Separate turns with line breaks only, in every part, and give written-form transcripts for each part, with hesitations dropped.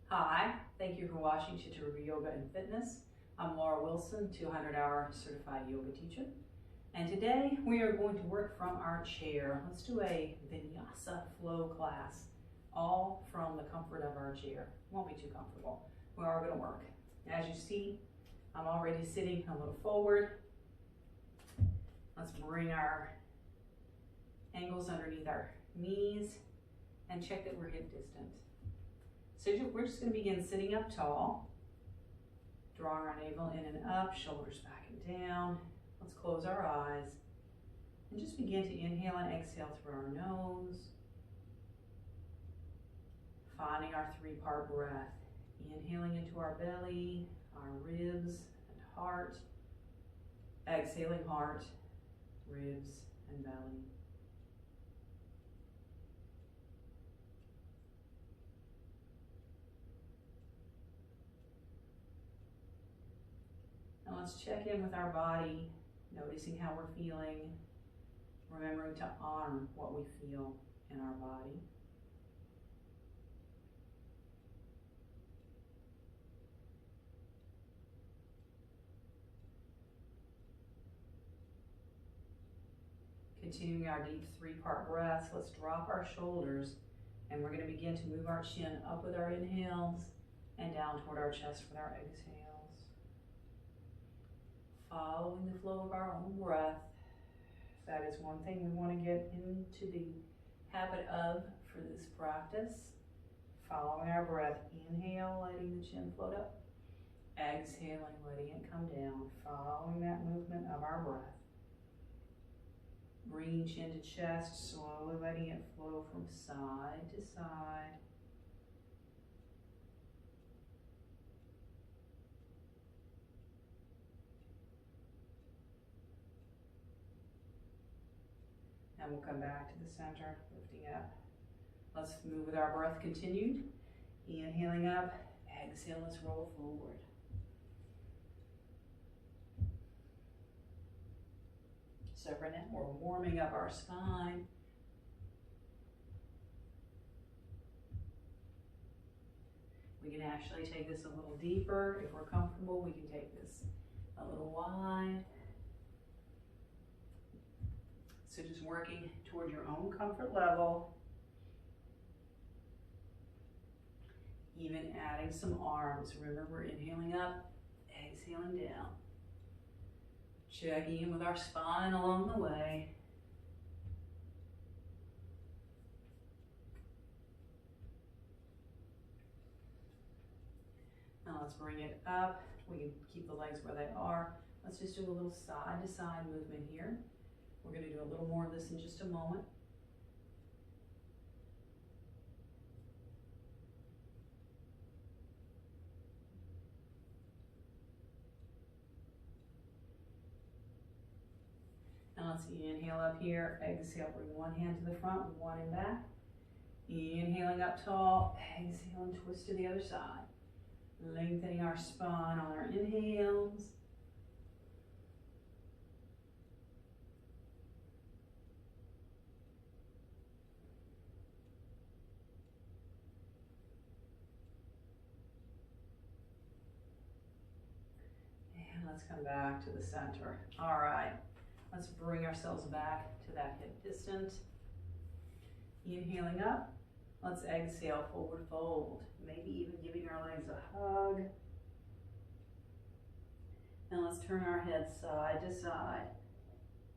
Hi, thank you for watching Chittarupa Yoga and Fitness. I'm Laura Wilson, 200-hour certified yoga teacher. And today we are going to work from our chair. Let's do a vinyasa flow class, all from the comfort of our chair. Won't be too comfortable. We are going to work. As you see, I'm already sitting a little forward. Let's bring our ankles underneath our knees and check that we're hip distant. So we're just going to begin sitting up tall, drawing our navel in and up, shoulders back and down. Let's close our eyes and just begin to inhale and exhale through our nose, finding our three-part breath. Inhaling into our belly, our ribs and heart, exhaling heart, ribs and belly. Now let's check in with our body, noticing how we're feeling, remembering to honor what we feel in our body. Continuing our deep three-part breaths, let's drop our shoulders and we're going to begin to move our chin up with our inhales and down toward our chest with our exhales. Following the flow of our own breath. That is one thing we want to get into the habit of for this practice. Following our breath, inhale, letting the chin float up. Exhaling, letting it come down. Following that movement of our breath. Bringing chin to chest, slowly letting it flow from side to side. And we'll come back to the center, lifting up. Let's move with our breath continued. Inhaling up, exhale, let's roll forward. So for now, we're warming up our spine. We can actually take this a little deeper. If we're comfortable, we can take this a little wide. So just working toward your own comfort level. Even adding some arms. Remember, we're inhaling up, exhaling down. Checking in with our spine along the way. Now let's bring it up. We can keep the legs where they are. Let's just do a little side to side movement here. We're going to do a little more of this in just a moment. Now let's inhale up here, exhale, bring one hand to the front, one in back. Inhaling up tall, exhale and twist to the other side. Lengthening our spine on our inhales. And let's come back to the center. All right. Let's bring ourselves back to that hip distance. Inhaling up. Let's exhale, forward fold. Maybe even giving our legs a hug. Now let's turn our head side to side.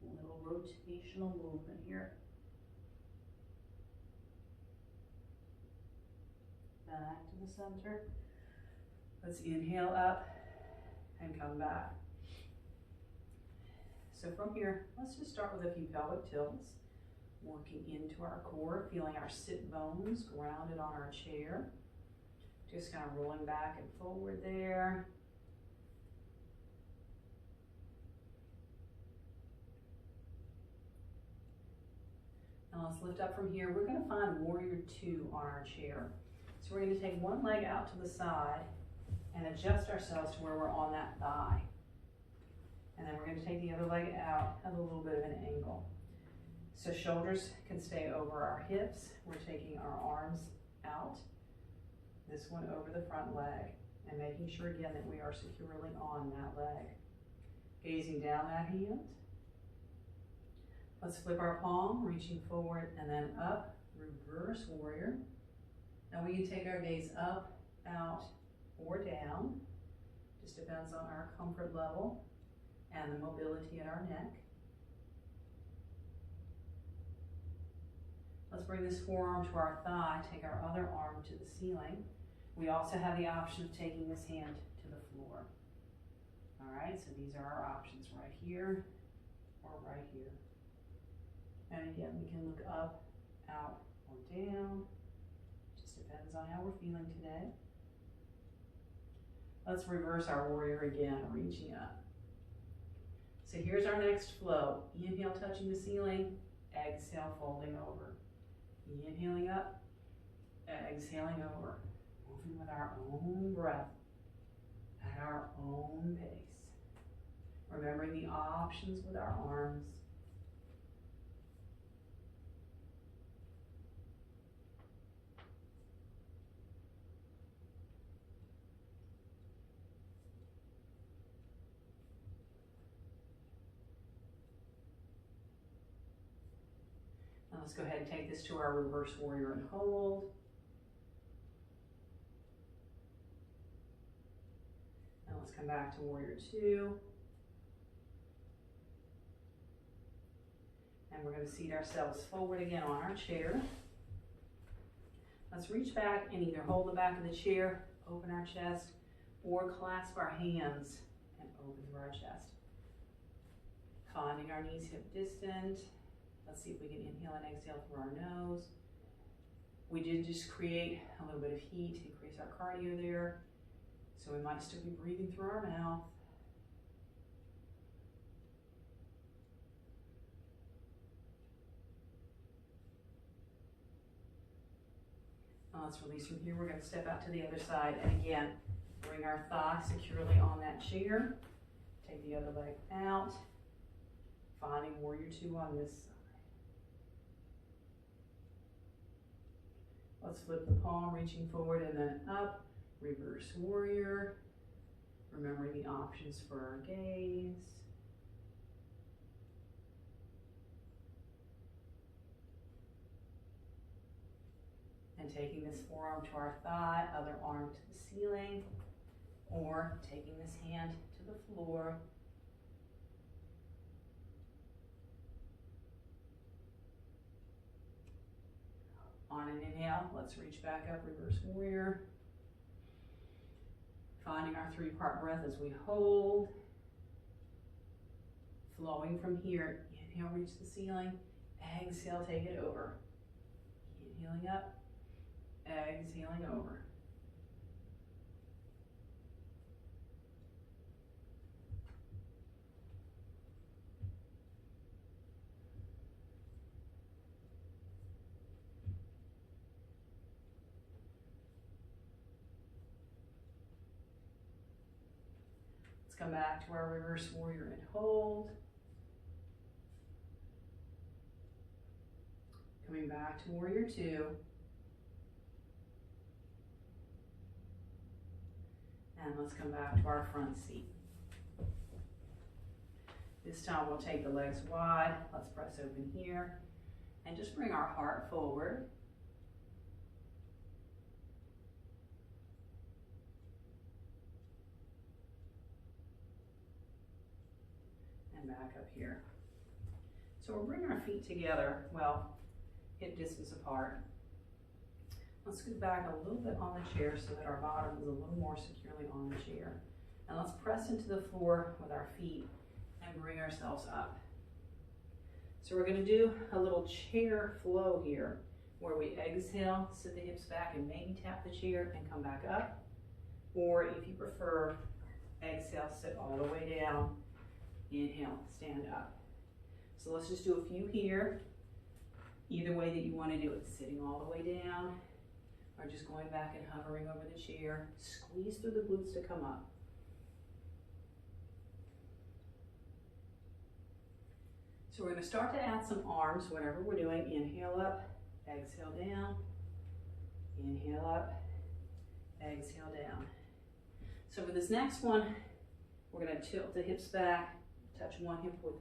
A little rotational movement here. Back to the center. Let's inhale up and come back. So from here, let's just start with a few pelvic tilts, working into our core, feeling our sit bones grounded on our chair. Just kind of rolling back and forward there. Now let's lift up from here. We're going to find warrior two on our chair. So we're going to take one leg out to the side and adjust ourselves to where we're on that thigh. And then we're going to take the other leg out at a little bit of an angle. So shoulders can stay over our hips. We're taking our arms out. this one over the front leg, and making sure again that we are securely on that leg. Gazing down that hand. Let's flip our palm, reaching forward and then up, reverse warrior. Now we can take our gaze up, out, or down. Just depends on our comfort level and the mobility in our neck. Let's bring this forearm to our thigh, take our other arm to the ceiling. We also have the option of taking this hand to the floor. All right, so these are our options, right here or right here. And again, we can look up, out, or down. Just depends on how we're feeling today. Let's reverse our warrior again, reaching up. So here's our next flow. Inhale, touching the ceiling. Exhale, folding over. Inhaling up. Exhaling over. Moving with our own breath at our own pace. Remembering the options with our arms. Now let's go ahead and take this to our reverse warrior and hold. Now let's come back to warrior two. And we're going to seat ourselves forward again on our chair. Let's reach back and either hold the back of the chair, open our chest, or clasp our hands and open through our chest. Finding our knees hip distant. Let's see if we can inhale and exhale through our nose. We did just create a little bit of heat, increase our cardio there. So we might still be breathing through our mouth. Now let's release from here. We're going to step out to the other side. And again, bring our thigh securely on that chair. Take the other leg out. Finding warrior two on this side. Let's flip the palm, reaching forward and then up. Reverse warrior. Remembering the options for our gaze. And taking this forearm to our thigh, other arm to the ceiling, or taking this hand to the floor. On an inhale, let's reach back up, reverse warrior. Finding our three-part breath as we hold. Flowing from here, inhale, reach the ceiling. Exhale, take it over. Inhaling up, exhaling over. Come back to our reverse warrior and hold. Coming back to warrior two. And let's come back to our front seat. This time we'll take the legs wide. Let's press open here. And just bring our heart forward. And back up here. So we'll bring our feet together, well, hip distance apart. Let's scoot back a little bit on the chair so that our bottom is a little more securely on the chair. And let's press into the floor with our feet and bring ourselves up. So we're going to do a little chair flow here, where we exhale, sit the hips back and maybe tap the chair and come back up. Or if you prefer, exhale, sit all the way down. Inhale, stand up. So let's just do a few here. Either way that you want to do it, sitting all the way down, or just going back and hovering over the chair. Squeeze through the glutes to come up. So we're going to start to add some arms, whatever we're doing. Inhale up, exhale down. Inhale up, exhale down. So for this next one, we're going to tilt the hips back, touch one hip with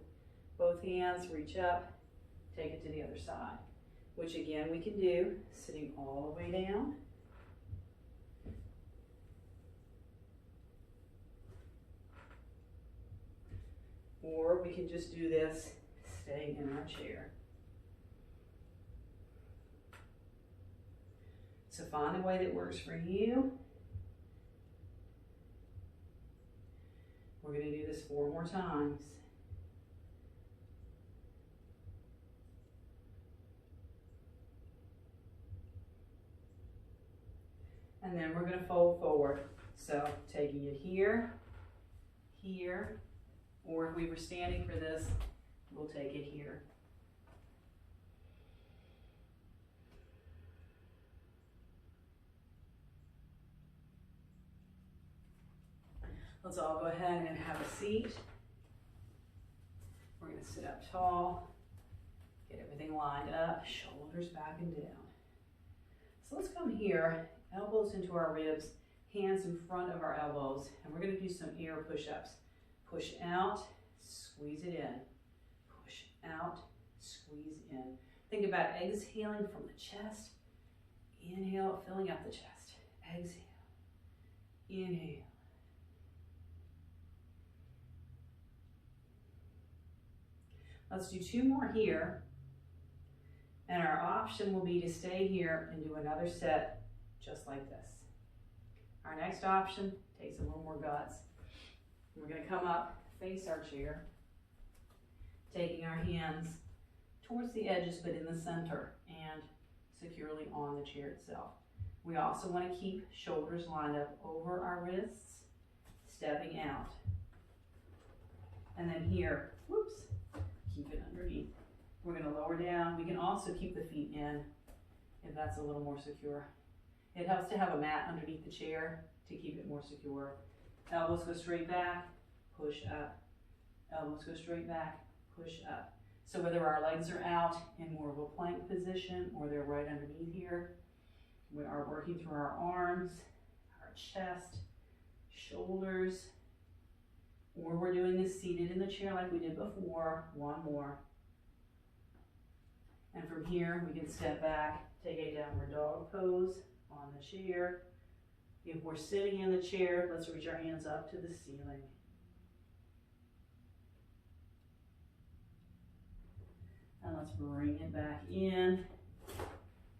both hands, reach up, take it to the other side, which again we can do sitting all the way down. Or we can just do this staying in our chair. So find the way that works for you. We're going to do this 4 more times. And then we're going to fold forward. So taking it here, here, or if we were standing for this, we'll take it here. Let's all go ahead and have a seat. We're going to sit up tall, get everything lined up, shoulders back and down. So let's come here, elbows into our ribs, hands in front of our elbows, and we're going to do some air push-ups. Push out, squeeze it in. Push out, squeeze in. Think about exhaling from the chest. Inhale, filling up the chest. Exhale. Inhale. Let's do 2 more here. And our option will be to stay here and do another set just like this. Our next option takes a little more guts. We're going to come up, face our chair, taking our hands towards the edges but in the center and securely on the chair itself. We also want to keep shoulders lined up over our wrists, stepping out. And then here, whoops, keep it underneath. We're going to lower down. We can also keep the feet in if that's a little more secure. It helps to have a mat underneath the chair to keep it more secure. Elbows go straight back, push up. Elbows go straight back, push up. So whether our legs are out in more of a plank position or they're right underneath here, we are working through our arms, our chest, shoulders, or we're doing this seated in the chair like we did before. 1 more. And from here, we can step back, take a downward dog pose on the chair. If we're sitting in the chair, let's reach our hands up to the ceiling. And let's bring it back in,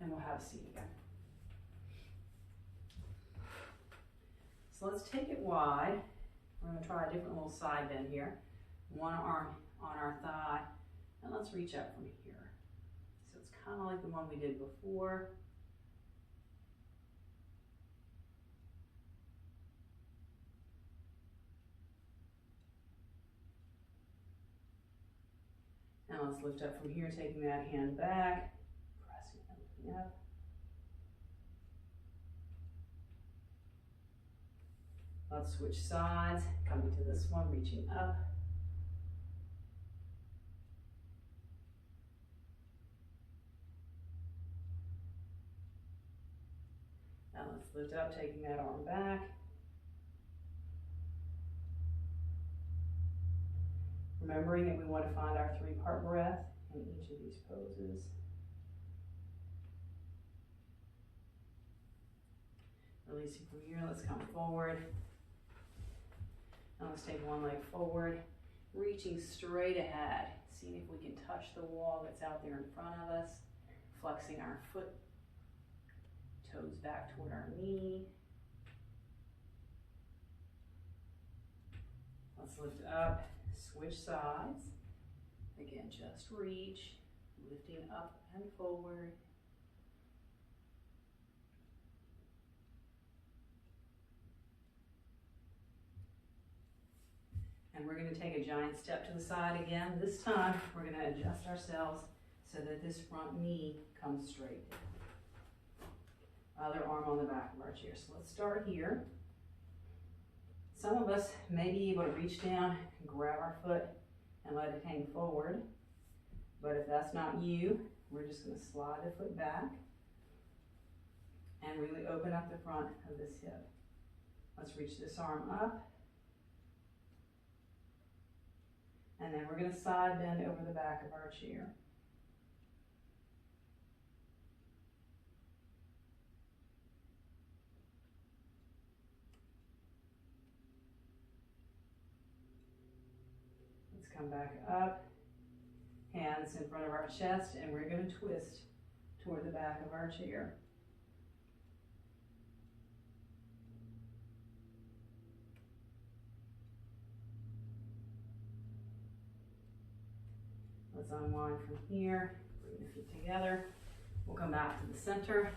and we'll have a seat again. So let's take it wide. We're going to try a different little side bend here. One arm on our thigh, and let's reach up from here. So it's kind of like the one we did before. And let's lift up from here, taking that hand back, pressing and lifting up. Let's switch sides, coming to this one, reaching up. Now let's lift up, taking that arm back. Remembering that we want to find our 3-part breath in each of these poses. Releasing from here, let's come forward. Now let's take one leg forward, reaching straight ahead. Seeing if we can touch the wall that's out there in front of us. Flexing our foot, toes back toward our knee. Let's lift up. Switch sides. Again, just reach, lifting up and forward. And we're going to take a giant step to the side again. This time, we're going to adjust ourselves so that this front knee comes straight. Other arm on the back of our chair. So let's start here. Some of us may be able to reach down and grab our foot and let it hang forward. But if that's not you, we're just going to slide the foot back. and really open up the front of this hip. Let's reach this arm up. And then we're going to side bend over the back of our chair. Let's come back up, hands in front of our chest, and we're going to twist toward the back of our chair. Let's unwind from here, bring the feet together. We'll come back to the center.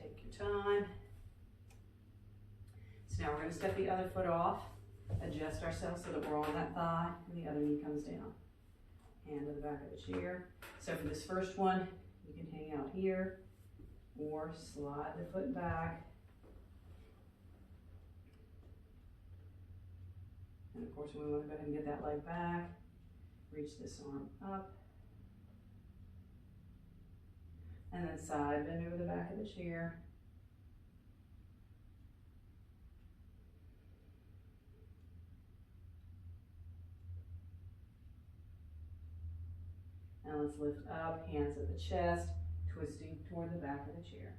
Take your time. So now we're going to step the other foot off, adjust ourselves so that we're on that thigh, and the other knee comes down. Hand to the back of the chair. So for this first one, you can hang out here or slide the foot back. And of course, we want to go ahead and get that leg back. Reach this arm up. And then side bend over the back of the chair. And let's lift up, hands at the chest, twisting toward the back of the chair.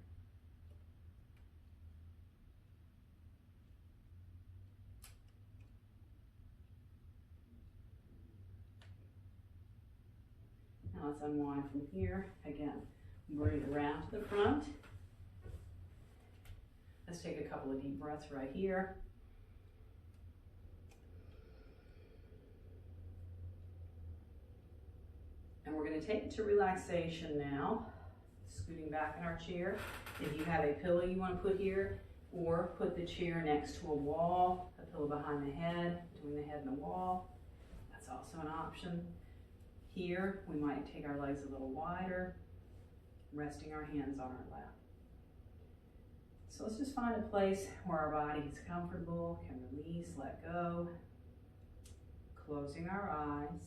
Now let's unwind from here. Again, bring it around to the front. Let's take a couple of deep breaths right here. And we're going to take it to relaxation now. Scooting back in our chair. If you have a pillow you want to put here, or put the chair next to a wall, a pillow behind the head, between the head and the wall, that's also an option. Here, we might take our legs a little wider, resting our hands on our lap. So let's just find a place where our body is comfortable, can release, let go, closing our eyes,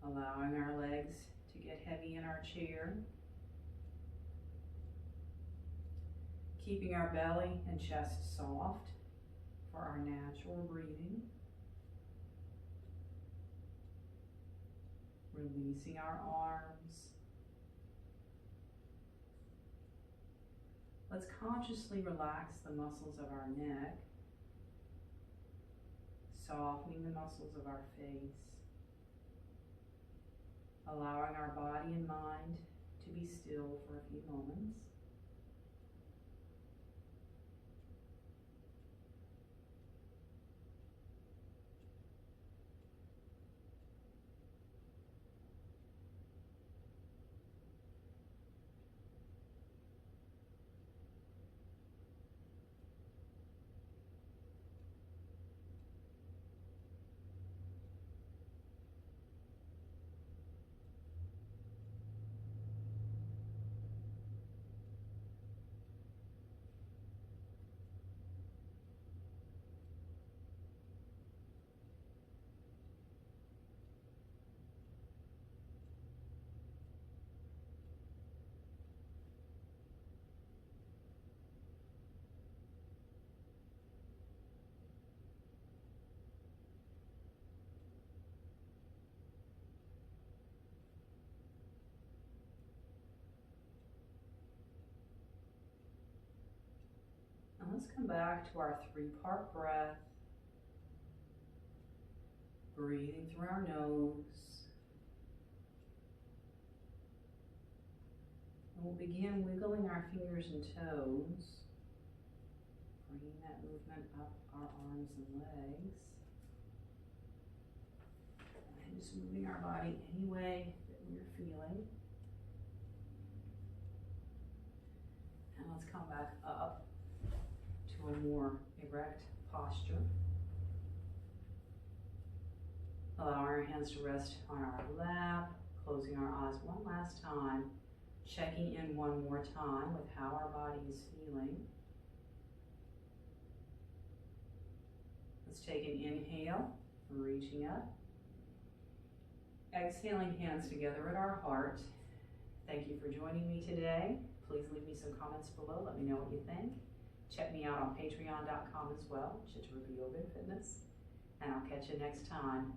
allowing our legs to get heavy in our chair, keeping our belly and chest soft for our natural breathing. Releasing our arms. Let's consciously relax the muscles of our neck, softening the muscles of our face, allowing our body and mind to be still for a few moments. Let's come back to our 3-part breath. Breathing through our nose. And we'll begin wiggling our fingers and toes, bringing that movement up our arms and legs. And just moving our body any way that we're feeling. And let's come back up to a more erect posture. Allow our hands to rest on our lap, closing our eyes one last time, checking in one more time with how our body is feeling. Let's take an inhale, reaching up. Exhaling, hands together at our heart. Thank you for joining me today. Please leave me some comments below. Let me know what you think. Check me out on patreon.com as well, Chittarupa Yoga and Fitness. And I'll catch you next time.